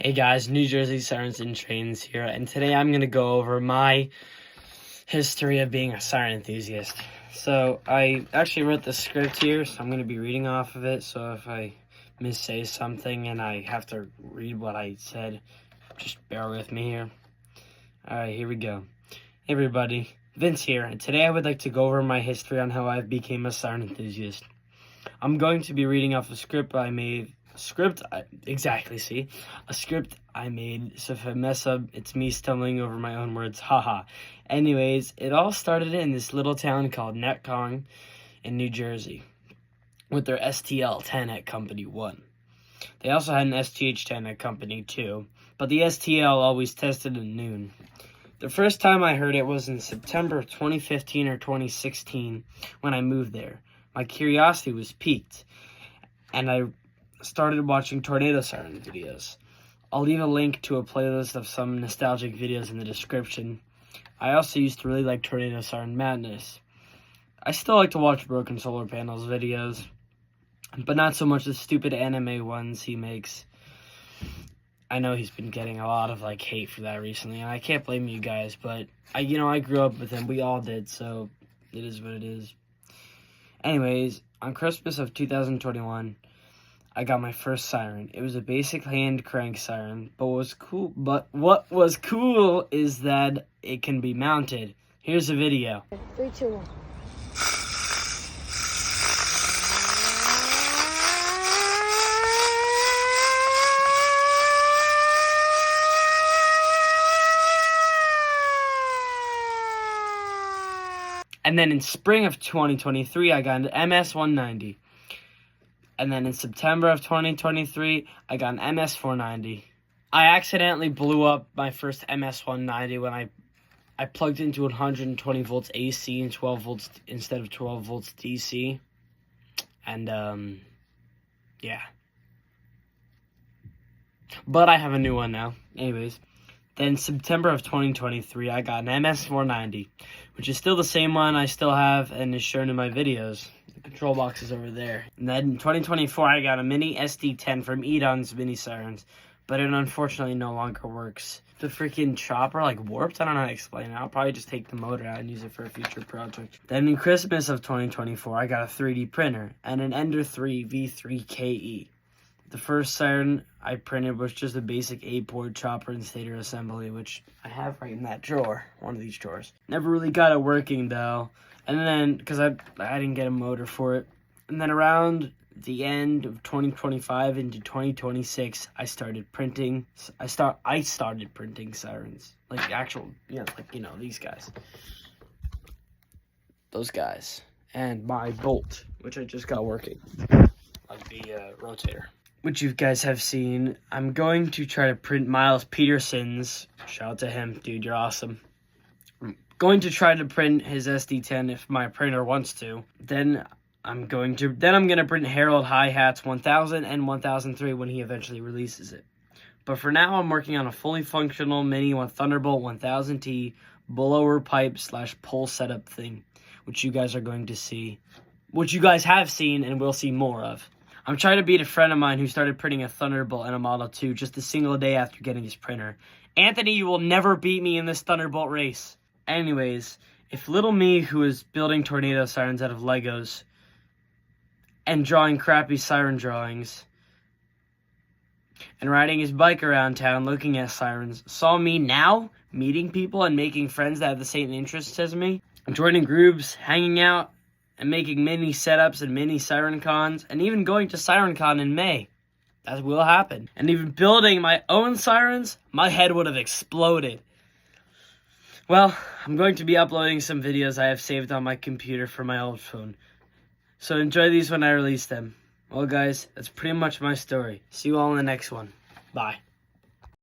Hey guys, New Jersey Sirens and Trains here, and today I'm going to go over my history of being a siren enthusiast. So, I actually wrote the script here, so I'm going to be reading off of it, so if I missay something and I have to read what I said, just bear with me here. Alright, here we go. Hey everybody, Vince here, and today I would like to go over my history on how I became a siren enthusiast. I'm going to be reading off a script I made. A script I made, so if I mess up, it's me stumbling over my own words, haha. Anyways, it all started in this little town called Netcong in New Jersey with their STL-10 at Company 1. They also had an STH-10 at Company 2, but the STL always tested at noon. The first time I heard it was in September of 2015 or 2016 when I moved there. My curiosity was piqued, and I started watching tornado siren videos. I'll leave a link to a playlist of some nostalgic videos in the description. I also used to really like tornado siren madness. I still like to watch Broken Solar Panels videos, but not so much the stupid anime ones he makes. I know he's been getting a lot of hate for that recently, and I can't blame you guys, but I grew up with him. We all did, so it is what it is. Anyways, on Christmas of 2021, I got my first siren. It was a basic hand crank siren, but what was cool is that it can be mounted. Here's a video. 3, 2, 1. And then in spring of 2023, I got an MS-190. And then in September of 2023, I got an MS-490. I accidentally blew up my first MS-190 when I plugged into 120 volts AC and 12 volts instead of 12 volts DC. And, yeah. But I have a new one now. Anyways. Then September of 2023, I got an MS-490, which is still the same one I still have and is shown in my videos. The control box is over there. And then in 2024, I got a mini SD-10 from Edon's Mini Sirens, but it unfortunately no longer works. The freaking chopper warped. I don't know how to explain it. I'll probably just take the motor out and use it for a future project. Then in Christmas of 2024, I got a 3D printer and an Ender 3 V3KE. The first siren I printed was just a basic 8-board chopper and stator assembly, which I have right in that drawer, one of these drawers. Never really got it working, though. And then, because I didn't get a motor for it. And then around the end of 2025 into 2026, I started printing. I started printing sirens. Actual, these guys. Those guys. And my bolt, which I just got working. The rotator, which you guys have seen. I'm going to try to print Miles Peterson's. Shout out to him, dude, you're awesome. I'm going to try to print his SD-10 if my printer wants to. Then I'm gonna print Harold Hi-Hat's 1000 and 1003 when he eventually releases it. But for now, I'm working on a fully functional mini Thunderbolt 1000T blower pipe / pole setup thing, which you guys are going to see, which you guys have seen and will see more of. I'm trying to beat a friend of mine who started printing a Thunderbolt and a Model 2 just a single day after getting his printer. Anthony, you will never beat me in this Thunderbolt race. Anyways, if little me, who is building tornado sirens out of Legos and drawing crappy siren drawings and riding his bike around town looking at sirens, saw me now meeting people and making friends that have the same interests as me, joining groups, hanging out, and making mini setups and mini siren cons, and even going to SirenCon in May. That will happen. And even building my own sirens, my head would have exploded. Well, I'm going to be uploading some videos I have saved on my computer from my old phone. So enjoy these when I release them. Well guys, that's pretty much my story. See you all in the next one. Bye.